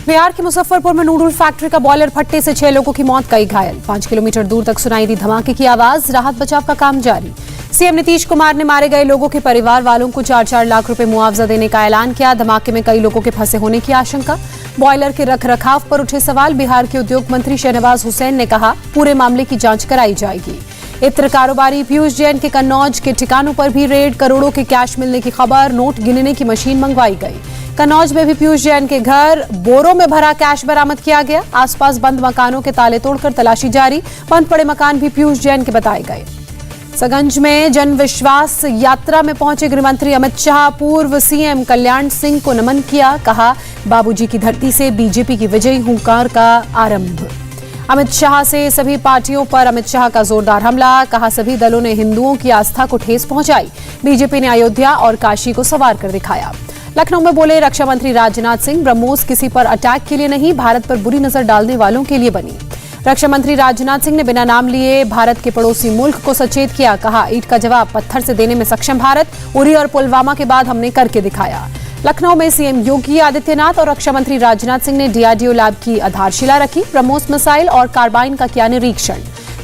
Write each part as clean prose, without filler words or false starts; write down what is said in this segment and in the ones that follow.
बिहार के मुजफ्फरपुर में noodle factory का बॉयलर फटने से 6 लोगों की मौत, कई घायल। 5 किलोमीटर दूर तक सुनाई दी धमाके की आवाज। राहत बचाव का काम जारी। सीएम नीतीश कुमार ने मारे गए लोगों के परिवार वालों को 4-4 लाख रुपए मुआवजा देने का ऐलान किया। धमाके में कई लोगों के फंसे होने की आशंका। बॉयलर के रखरखाव पर उठे सवाल। बिहार के उद्योग मंत्री शहनवाज हुसैन ने कहा, पूरे मामले की जांच कराई जाएगी। इत्र कारोबारी पीयूष जैन के कन्नौज के ठिकानों पर भी रेड, करोड़ों के कैश मिलने की खबर। नोट गिनने की मशीन मंगवाई गई। कन्नौज में भी पीयूष जैन के घर बोरों में भरा कैश बरामद किया गया। आसपास बंद मकानों के ताले तोड़कर तलाशी जारी। बंद पड़े मकान भी पीयूष जैन के बताए गए। सगंज में जन विश्वास यात्रा में पहुंचे गृहमंत्री अमित शाह। पूर्व सीएम कल्याण सिंह को नमन किया। कहा, बाबूजी की धरती से बीजेपी की विजयी हुंकार का आरंभ। अमित शाह से सभी पार्टियों पर अमित शाह का जोरदार हमला। कहा, सभी दलों ने हिंदुओं की आस्था को ठेस पहुंचाई। बीजेपी ने अयोध्या और काशी को संवार कर दिखाया। लखनऊ में बोले रक्षा मंत्री राजनाथ सिंह, ब्रह्मोस किसी पर अटैक के लिए नहीं, भारत पर बुरी नजर डालने वालों के लिए बनी। रक्षा मंत्री राजनाथ सिंह ने बिना नाम लिए भारत के पड़ोसी मुल्क को सचेत किया। कहा, ईंट का जवाब पत्थर से देने में सक्षम भारत। उरी और पुलवामा के बाद हमने करके दिखाया। लखनऊ में सीएम योगी आदित्यनाथ और रक्षा मंत्री राजनाथ सिंह ने डीआरडीओ लैब की आधारशिला रखी। ब्रह्मोस मिसाइल और कार्बाइन का किया निरीक्षण।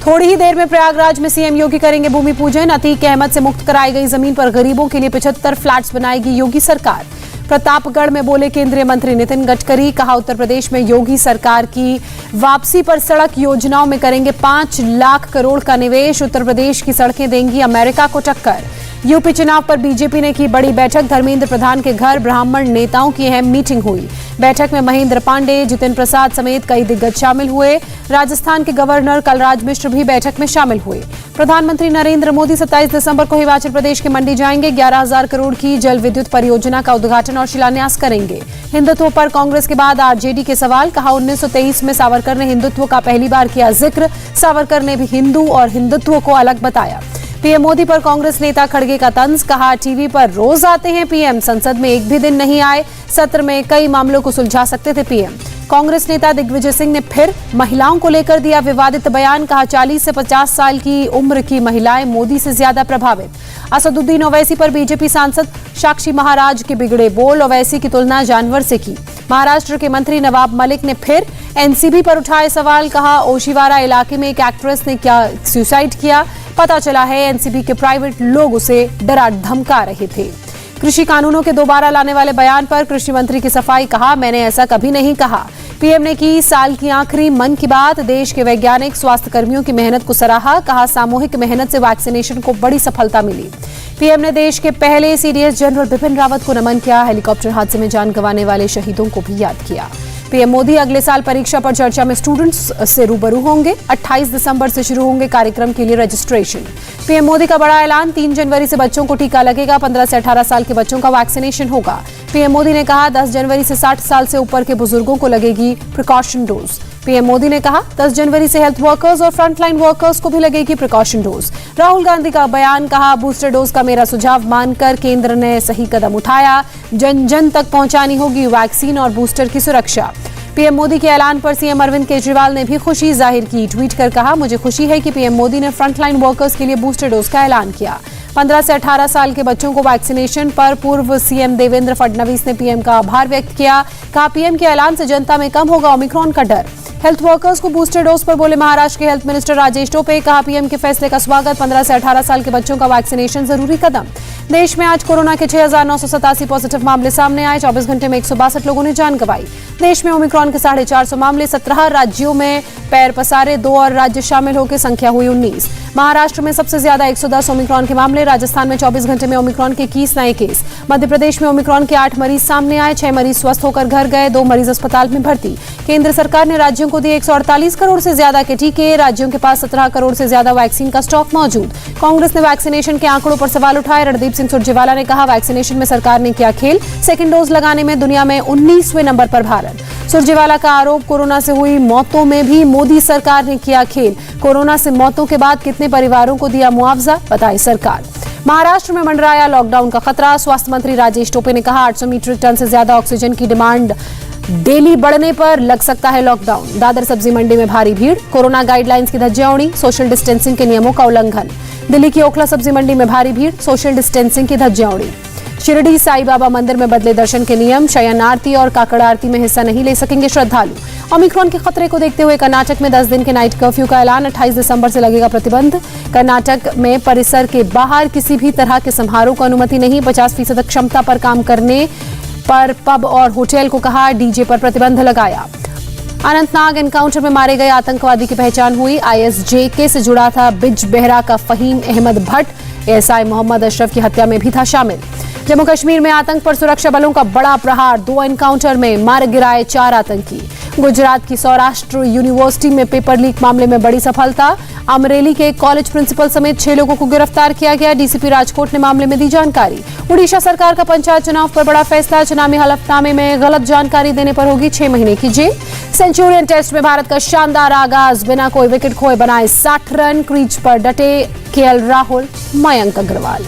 थोड़ी ही देर में प्रयागराज में सीएम योगी करेंगे भूमि पूजन। अतीक अहमद से मुक्त कराई गई जमीन पर गरीबों के लिए 75 फ्लैट्स बनाएगी योगी सरकार। प्रतापगढ़ में बोले केंद्रीय मंत्री नितिन गडकरी। कहा, उत्तर प्रदेश में योगी सरकार की वापसी पर सड़क योजनाओं में करेंगे 5 लाख करोड़ का निवेश। उत्तर प्रदेश की सड़कें देंगी अमेरिका को टक्कर। यूपी चुनाव पर बीजेपी ने की बड़ी बैठक। धर्मेंद्र प्रधान के घर ब्राह्मण नेताओं की अहम मीटिंग हुई। बैठक में महेंद्र पांडे, जितिन प्रसाद समेत कई दिग्गज शामिल हुए। राजस्थान के गवर्नर कलराज मिश्र भी बैठक में शामिल हुए। प्रधानमंत्री नरेंद्र मोदी 27 दिसंबर को हिमाचल प्रदेश के मंडी जाएंगे। 11,000 करोड़ की जल विद्युत परियोजना का उद्घाटन और शिलान्यास करेंगे। हिंदुत्व पर कांग्रेस के बाद आरजेडी के सवाल। कहा, 1923 में सावरकर ने हिंदुत्व का पहली बार किया जिक्र। सावरकर ने भी हिंदू और हिंदुत्व को अलग बताया। पीएम मोदी पर कांग्रेस नेता खड़गे का तंज। कहा, टीवी पर रोज आते हैं पीएम, संसद में एक भी दिन नहीं आए। सत्र में कई मामलों को सुलझा सकते थे पीएम। कांग्रेस नेता दिग्विजय सिंह ने फिर महिलाओं को लेकर दिया विवादित बयान। कहा, 40 से 50 साल की उम्र की महिलाएं मोदी से ज्यादा प्रभावित। असदुद्दीन ओवैसी पर बीजेपी सांसद साक्षी महाराज के बिगड़े बोल। ओवैसी की तुलना जानवर से की। महाराष्ट्र के मंत्री नवाब मलिक ने फिर एनसीबी पर उठाए सवाल। कहा, ओशिवारा इलाके में एक एक्ट्रेस ने क्या सुसाइड किया। पता चला है एनसीबी के प्राइवेट लोग उसे डरा धमका रहे थे। कृषि कानूनों के दोबारा लाने वाले बयान पर कृषि मंत्री की सफाई। कहा, मैंने ऐसा कभी नहीं कहा। पीएम ने की साल की आखिरी मन की बात। देश के वैज्ञानिक स्वास्थ्य कर्मियों की मेहनत को सराहा। कहा, सामूहिक मेहनत से वैक्सीनेशन को बड़ी सफलता मिली। पीएम ने देश के पहले सीडीएस जनरल बिपिन रावत को नमन किया। हेलीकॉप्टर हादसे में जान गंवाने वाले शहीदों को भी याद किया। पीएम मोदी अगले साल परीक्षा पर चर्चा में स्टूडेंट्स से रूबरू होंगे। 28 दिसंबर से शुरू होंगे कार्यक्रम के लिए रजिस्ट्रेशन। पीएम मोदी का बड़ा ऐलान, 3 जनवरी से बच्चों को टीका लगेगा। 15 से 18 साल के बच्चों का वैक्सीनेशन होगा। पीएम मोदी ने कहा, 10 जनवरी से 60 साल से ऊपर के बुजुर्गों को लगेगी प्रिकॉशन डोज। पीएम मोदी ने कहा, 10 जनवरी से हेल्थ वर्कर्स और फ्रंटलाइन वर्कर्स को भी लगेगी प्रिकॉशन डोज। राहुल गांधी का बयान। कहा, बूस्टर डोज का मेरा सुझाव मानकर केंद्र ने सही कदम उठाया। जन जन तक पहुंचानी होगी वैक्सीन और बूस्टर की सुरक्षा। पीएम मोदी के ऐलान पर सीएम अरविंद केजरीवाल ने भी खुशी जाहिर की। ट्वीट कर कहा, मुझे खुशी है कि पीएम मोदी ने फ्रंटलाइन वर्कर्स के लिए बूस्टर डोज का ऐलान किया। 15 से 18 साल के बच्चों को वैक्सीनेशन पर पूर्व सीएम देवेंद्र फडणवीस ने पीएम का आभार व्यक्त किया। कहा, पीएम के ऐलान से जनता में कम होगा ओमिक्रॉन का डर। हेल्थ वर्कर्स को बूस्टर डोज पर बोले महाराष्ट्र के हेल्थ मिनिस्टर राजेश टोपे। कहा, पीएम के फैसले का स्वागत। 15 से 18 साल के बच्चों का वैक्सीनेशन जरूरी कदम। देश में आज कोरोना के 6,987 पॉजिटिव मामले सामने आए। 24 घंटे में 162 लोगों ने जान गंवाई। देश में ओमिक्रॉन के 450 मामले। 17 राज्यों में पैर पसारे। 2 और राज्य शामिल होकर संख्या हुई 19। महाराष्ट्र में सबसे ज्यादा 110 ओमिक्रॉन के मामले। राजस्थान में 24 घंटे में ओमिक्रॉन के 21 नए केस। मध्य प्रदेश में ओमिक्रॉन के 8 मरीज सामने आए। 6 मरीज स्वस्थ होकर घर गए। 2 मरीज अस्पताल में भर्ती। केंद्र सरकार ने राज्यों को दिए 148 करोड़ से ज्यादा के टीके। राज्यों के पास 17 करोड़ से ज्यादा वैक्सीन का स्टॉक मौजूद। कांग्रेस ने वैक्सीनेशन के आंकड़ों पर सवाल उठाए। रणदीप सिंह सुरजेवाला ने कहा, वैक्सीनेशन में सरकार ने किया खेल। सेकेंड डोज लगाने में दुनिया में 19वें नंबर पर भारत। सुरजेवाला का आरोप, कोरोना से हुई मौतों में भी मोदी सरकार ने किया खेल। कोरोना से मौतों के बाद कितने परिवारों को दिया मुआवजा, बताई सरकार। महाराष्ट्र में मंडराया लॉकडाउन का खतरा। स्वास्थ्य मंत्री राजेश टोपे ने कहा, 800 मीट्रिक टन से ज्यादा ऑक्सीजन की डिमांड डेली बढ़ने पर लग सकता है लॉकडाउन। दादर सब्जी मंडी में भारी भीड़। कोरोना गाइडलाइंस की धज्जियां, सोशल डिस्टेंसिंग के नियमों का उल्लंघन। दिल्ली की ओखला सब्जी मंडी में भारी भीड़। सोशल डिस्टेंसिंग की धज्जियां। शिरडी साई बाबा मंदिर में बदले दर्शन के नियम, शयन आरती और काकड़ आरती में हिस्सा नहीं ले सकेंगे श्रद्धालु। ओमिक्रॉन के खतरे को देखते हुए कर्नाटक में 10 दिन के नाइट कर्फ्यू का ऐलान, 28 दिसंबर से लगेगा प्रतिबंध। कर्नाटक में परिसर के बाहर किसी भी तरह के समारोह को अनुमति नहीं, 50% क्षमता पर काम करने पर पब और होटल को कहा, डीजे पर प्रतिबंध लगाया। अनंतनाग एनकाउंटर में मारे गए आतंकवादी की पहचान हुई, आईएसजेके से जुड़ा था बिज बेहरा का फहीम अहमद भट्ट, एएसआई मोहम्मद अशरफ की हत्या में भी था शामिल। जम्मू कश्मीर में आतंक पर सुरक्षा बलों का बड़ा प्रहार, 2 एनकाउंटर में मार गिराए 4 आतंकी। गुजरात की सौराष्ट्र यूनिवर्सिटी में पेपर लीक मामले में बड़ी सफलता, अमरेली के कॉलेज प्रिंसिपल समेत 6 लोगों को गिरफ्तार किया गया, डीसीपी राजकोट ने मामले में दी जानकारी। उड़ीसा सरकार का पंचायत चुनाव पर बड़ा फैसला, चुनावी हलफनामे में गलत जानकारी देने पर होगी 6 महीने की जेल। सेंचुरियन टेस्ट में भारत का शानदार आगाज, बिना कोई विकेट खोए बनाए 60 रन, क्रीज पर डटे केएल राहुल, मयंक अग्रवाल।